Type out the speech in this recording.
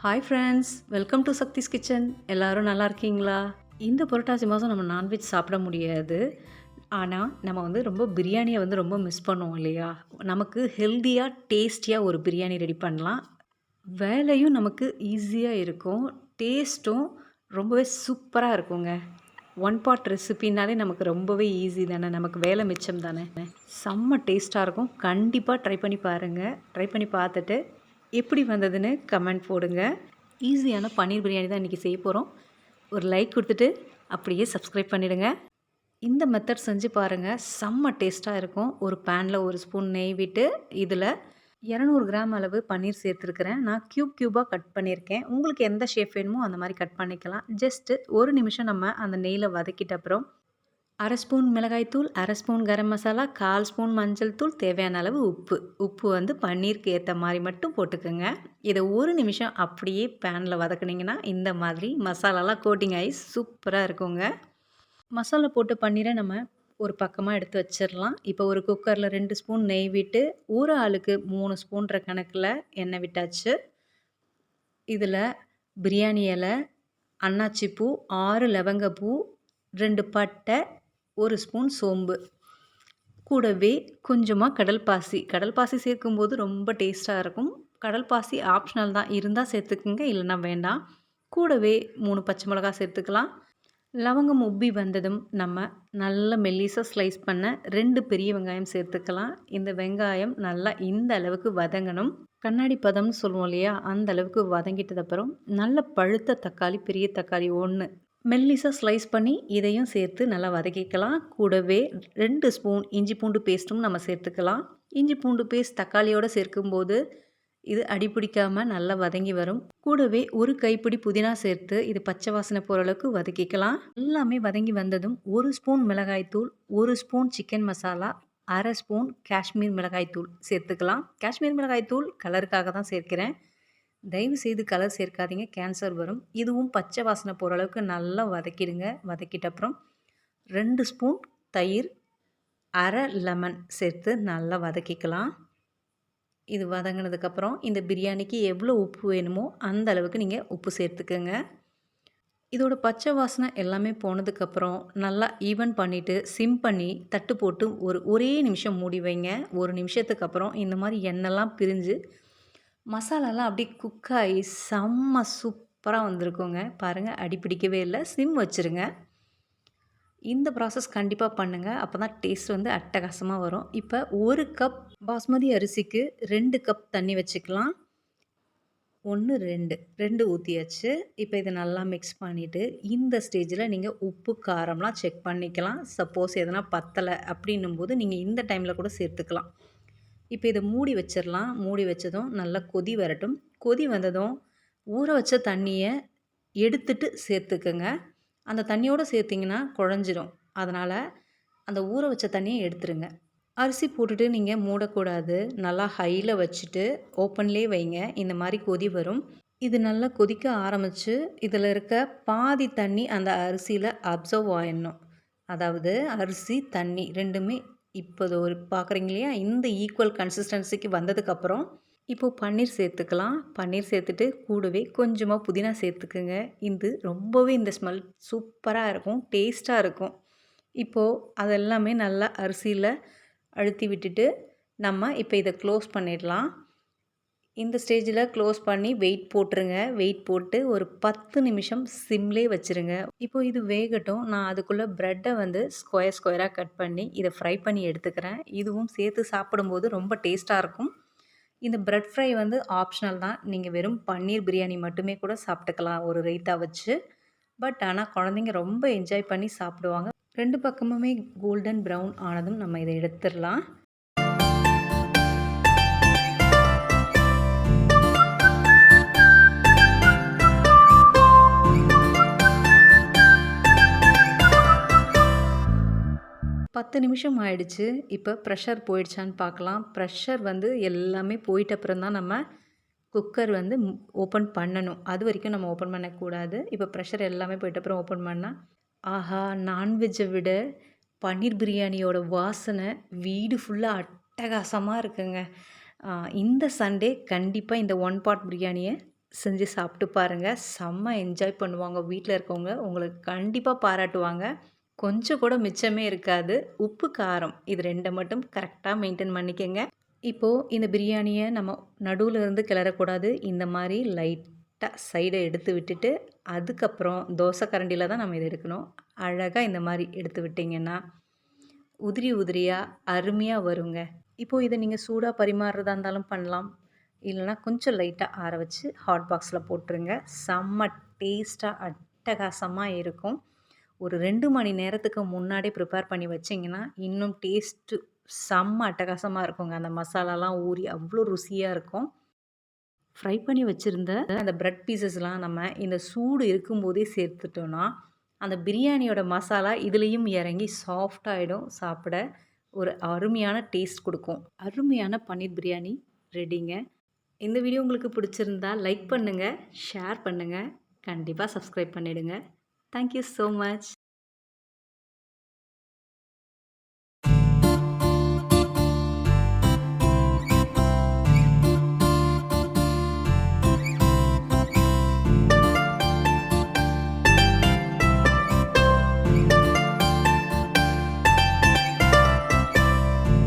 Hi friends, welcome to Sakthi's kitchen. எல்லாரும் நல்லா இருக்கீங்களா? இந்த புரட்டாசி மாதம் நம்ம நான்வெஜ் சாப்பிட முடியாது. ஆனால் நம்ம ரொம்ப பிரியாணியை ரொம்ப மிஸ் பண்ணுவோம் இல்லையா? நமக்கு ஹெல்த்தியாக டேஸ்டியாக ஒரு பிரியாணி ரெடி பண்ணலாம். வேலையும் நமக்கு ஈஸியாக இருக்கும். டேஸ்ட்டும் ரொம்பவே சூப்பராக இருக்குங்க. ஒன் பாட் ரெசிபினாலே நமக்கு ரொம்பவே ஈஸி தானே, நமக்கு வேலை மிச்சம் தானே. செம்ம டேஸ்ட்டாக இருக்கும். கண்டிப்பாக ட்ரை பண்ணி பாருங்கள். ட்ரை பண்ணி பார்த்துட்டு எப்படி வந்ததுன்னு கமெண்ட் போடுங்க. ஈஸியான பன்னீர் பிரியாணி தான் இன்றைக்கி செய்ய போகிறோம். ஒரு லைக் கொடுத்துட்டு அப்படியே சப்ஸ்கிரைப் பண்ணிவிடுங்க. இந்த மெத்தட் செஞ்சு பாருங்கள், செம்ம டேஸ்ட்டாக இருக்கும். ஒரு பேனில் ஒரு ஸ்பூன் நெய் விட்டு இதில் 200 கிராம் அளவு பன்னீர் சேர்த்துருக்கிறேன். நான் க்யூபாக கட் பண்ணியிருக்கேன். உங்களுக்கு எந்த ஷேப் வேணுமோ அந்த மாதிரி கட் பண்ணிக்கலாம். ஜஸ்ட்டு ஒரு நிமிஷம் நம்ம அந்த நெய்யில் வதக்கிட்ட அப்புறம் 1/2 ஸ்பூன் மிளகாய்த்தூள், 1/2 ஸ்பூன் கரம் மசாலா, 1/4 ஸ்பூன் மஞ்சள் தூள், தேவையான அளவு உப்பு. உப்பு பன்னீருக்கு ஏற்ற மாதிரி மட்டும் போட்டுக்கோங்க. இதை ஒரு நிமிஷம் அப்படியே பேனில் வதக்குனிங்கன்னா இந்த மாதிரி மசாலாலாம் கோட்டிங் ஆகி சூப்பராக இருக்குங்க. மசாலா போட்டு பன்னீரை நம்ம ஒரு பக்கமாக எடுத்து வச்சிடலாம். இப்போ ஒரு குக்கரில் 2 ஸ்பூன் நெய் விட்டு ஒரு ஆளுக்கு 3 ஸ்பூன்ற கணக்கில் எண்ணெய் விட்டாச்சு. இதில் பிரியாணி இலை, அன்னாச்சிப்பூ, 6 லவங்கப்பூ, 2 பட்டை, 1 ஸ்பூன் சோம்பு, கூடவே கொஞ்சமாக கடல் பாசி சேர்க்கும்போது ரொம்ப டேஸ்ட்டாக இருக்கும். கடல் பாசி ஆப்ஷனல் தான், இருந்தால் சேர்த்துக்குங்க, இல்லைன்னா வேண்டாம். கூடவே 3 பச்சை மிளகா சேர்த்துக்கலாம். லவங்கம் உப்பி வந்ததும் நம்ம நல்ல மெல்லிசாக ஸ்லைஸ் பண்ண 2 பெரிய வெங்காயம் சேர்த்துக்கலாம். இந்த வெங்காயம் நல்லா இந்த அளவுக்கு வதங்கணும். கண்ணாடி பதம்னு சொல்லுவோம் இல்லையா, அந்த அளவுக்கு வதங்கிட்டதுக்கப்புறம் நல்ல பழுத்த தக்காளி, பெரிய தக்காளி 1 மெல்லிசாக ஸ்லைஸ் பண்ணி இதையும் சேர்த்து நல்லா வதக்கிக்கலாம். கூடவே 2 ஸ்பூன் இஞ்சி பூண்டு பேஸ்ட்டும் நம்ம சேர்த்துக்கலாம். இஞ்சி பூண்டு பேஸ்ட் தக்காளியோடு சேர்க்கும்போது இது அடிப்பிடிக்காமல் நல்லா வதங்கி வரும். கூடவே ஒரு கைப்பிடி புதினா சேர்த்து இது பச்சை வாசனை போகிற அளவுக்கு வதக்கிக்கலாம். எல்லாமே வதங்கி வந்ததும் 1 ஸ்பூன் மிளகாய்த்தூள், 1 spoon chicken masala, 1/2 spoon Kashmir மிளகாய்த்தூள் சேர்த்துக்கலாம். காஷ்மீர் மிளகாய்த்தூள் கலருக்காக தான் சேர்க்கிறேன். தயவு செய்து கலர் சேர்க்காதீங்க, கேன்சர் வரும். இதுவும் பச்சை வாசனை போகிற அளவுக்கு நல்லா வதக்கிடுங்க. வதக்கிட்ட அப்புறம் 2 ஸ்பூன் தயிர், 1/2 லெமன் சேர்த்து நல்லா வதக்கிக்கலாம். இது வதங்கினதுக்கப்புறம் இந்த பிரியாணிக்கு எவ்வளோ உப்பு வேணுமோ அந்த அளவுக்கு நீங்கள் உப்பு சேர்த்துக்கோங்க. இதோட பச்சை வாசனை எல்லாமே போனதுக்கப்புறம் நல்லா ஈவன் பண்ணிவிட்டு சிம் பண்ணி தட்டு போட்டு ஒரே நிமிஷம் மூடி வைங்க. ஒரு நிமிஷத்துக்கு அப்புறம் இந்த மாதிரி எண்ணெய்லாம் பிரிஞ்சு மசாலாலாம் அப்படியே குக்காகி செம்ம சூப்பராக வந்திருக்குங்க. பாருங்கள், அடி பிடிக்கவே இல்லை. சிம் வச்சுருங்க. இந்த ப்ராசஸ் கண்டிப்பாக பண்ணுங்கள், அப்போ தான் டேஸ்ட் அட்டகாசமாக வரும். இப்போ 1 கப் பாஸ்மதி அரிசிக்கு 2 கப் தண்ணி வச்சுக்கலாம். 1 2 ஊற்றியாச்சு. இப்போ இதை நல்லா மிக்ஸ் பண்ணிவிட்டு இந்த ஸ்டேஜில் நீங்கள் உப்பு காரம்லாம் செக் பண்ணிக்கலாம். சப்போஸ் எதனா பத்தலை அப்படின்னும் போது நீங்கள் இந்த டைமில் கூட சேர்த்துக்கலாம். இப்போ இதை மூடி வச்சிடலாம். மூடி வச்சதும் நல்லா கொதி வரட்டும். கொதி வந்ததும் ஊற வச்ச தண்ணியை எடுத்துட்டு சேர்த்துக்கங்க. அந்த தண்ணியோடு சேர்த்திங்கன்னா குழஞ்சிரும். அதனால் அந்த ஊற வச்ச தண்ணியை எடுத்துருங்க. அரிசி போட்டுட்டு நீங்கள் மூடக்கூடாது. நல்லா ஹையில் வச்சுட்டு ஓப்பன்லேயே வைங்க. இந்த மாதிரி கொதி வரும். இது நல்லா கொதிக்க ஆரம்பித்து இதில் இருக்க பாதி தண்ணி அந்த அரிசியில் அப்சர்வ் ஆயிடணும். அதாவது அரிசி தண்ணி ரெண்டுமே இப்போ பார்க்குறீங்க இல்லையா, இந்த ஈக்குவல் கன்சிஸ்டன்சிக்கு வந்ததுக்கப்புறம் இப்போது பன்னீர் சேர்த்துக்கலாம். பன்னீர் சேர்த்துட்டு கூடவே கொஞ்சமாக புதினா சேர்த்துக்குங்க. இது ரொம்பவே இந்த ஸ்மெல் சூப்பராக இருக்கும், டேஸ்ட்டாக இருக்கும். இப்போது அதெல்லாமே நல்லா அரிசியில் அழுத்தி விட்டுட்டு நம்ம இப்போ இதை க்ளோஸ் பண்ணிடலாம். இந்த ஸ்டேஜில் க்ளோஸ் பண்ணி வெயிட் போட்டுருங்க. வெயிட் போட்டு ஒரு 10 நிமிஷம் சிம்லே வச்சுருங்க. இப்போது இது வேகட்டும். நான் அதுக்குள்ளே ப்ரெட்டை ஸ்கொயராக கட் பண்ணி இதை ஃப்ரை பண்ணி எடுத்துக்கிறேன். இதுவும் சேர்த்து சாப்பிடும்போது ரொம்ப டேஸ்ட்டாக இருக்கும். இந்த ப்ரெட் ஃப்ரை ஆப்ஷனல் தான். நீங்கள் வெறும் பன்னீர் பிரியாணி மட்டுமே கூட சாப்பிட்டுக்கலாம் ஒரு ரைத்தா வச்சு. பட் ஆனால் குழந்தைங்க ரொம்ப என்ஜாய் பண்ணி சாப்பிடுவாங்க. 2 பக்கமுமே கோல்டன் ப்ரௌன் ஆனதும் நம்ம இதை எடுத்துடலாம். பத்து நிமிஷம் ஆயிடுச்சு. இப்போ ப்ரெஷர் போயிடுச்சான்னு பார்க்கலாம். ப்ரெஷர் எல்லாமே போயிட்ட அப்புறம் தான் நம்ம குக்கர் ஓப்பன் பண்ணணும். அது வரைக்கும் நம்ம ஓப்பன் பண்ணக்கூடாது. இப்போ ப்ரெஷர் எல்லாமே போயிட்ட அப்புறம் ஓப்பன் பண்ணால் ஆஹா, நான்வெஜ்ஜை விட பன்னீர் பிரியாணியோட வாசனை வீடு ஃபுல்லாக அட்டகாசமாக இருக்குங்க. இந்த சண்டே கண்டிப்பாக இந்த ஒன் பாட் பிரியாணியை செஞ்சு சாப்பிட்டு பாருங்க. செம்ம என்ஜாய் பண்ணுவாங்க வீட்ல இருக்கவங்க. உங்களுக்கு கண்டிப்பா பாராட்டுவாங்க. கொஞ்சம் கூட மிச்சமே இருக்காது. உப்பு, காரம் இது 2 மட்டும் கரெக்ட்டா மெயின்டெயின் பண்ணிக்கங்க. இப்போ இந்த பிரியாணிய நம்ம நடுவுல இருந்து கிளறக்கூடாது. இந்த மாரி லைட்டா சைட எடுத்து விட்டுட்டு, அதுக்கப்புறம் தோசை கரண்டில தான் நம்ம இத எடுக்கணும். அழகா இந்த மாரி எடுத்து விட்டீங்கன்னா, உதிரி உதிரியா அருமையா வருங்க. இப்போ இத நீங்க சூடா பரிமாறுறதா இருந்தாலும் பண்ணலாம். இல்லன்னா கொஞ்சம் லைட்டா ஆற வச்சு ஹாட் பாக்ஸ்ல போட்டுருங்க. செம்ம டேஸ்ட்டா அட்டகாசமா இருக்கும். ஒரு 2 மணி நேரத்துக்கு முன்னாடியே ப்ரிப்பேர் பண்ணி வச்சீங்கன்னா, இன்னும் டேஸ்ட்டு செம்ம அட்டகாசமா இருக்குங்க. அந்த மசாலாலாம் ஊறி அவ்ளோ ருசியா இருக்கும். ஃப்ரை பண்ணி வச்சிருந்த அந்த பிரெட் பீஸஸ்லாம் நம்ம இந்த சூடு இருக்கும்போதே சேர்த்துட்டோம்னா, அந்த பிரியாணியோட மசாலா இதுலயும் இறங்கி சாஃப்ட் ஆயிடும். சாப்பிட ஒரு அருமையான டேஸ்ட் குடுக்கும். அருமையான பன்னீர் பிரியாணி ரெடிங்க. இந்த வீடியோ உங்களுக்கு பிடிச்சிருந்தா லைக் பண்ணுங்க, ஷேர் பண்ணுங்க. கண்டிப்பா சப்ஸ்கிரைப் பண்ணிடுங்க. Thank you so much.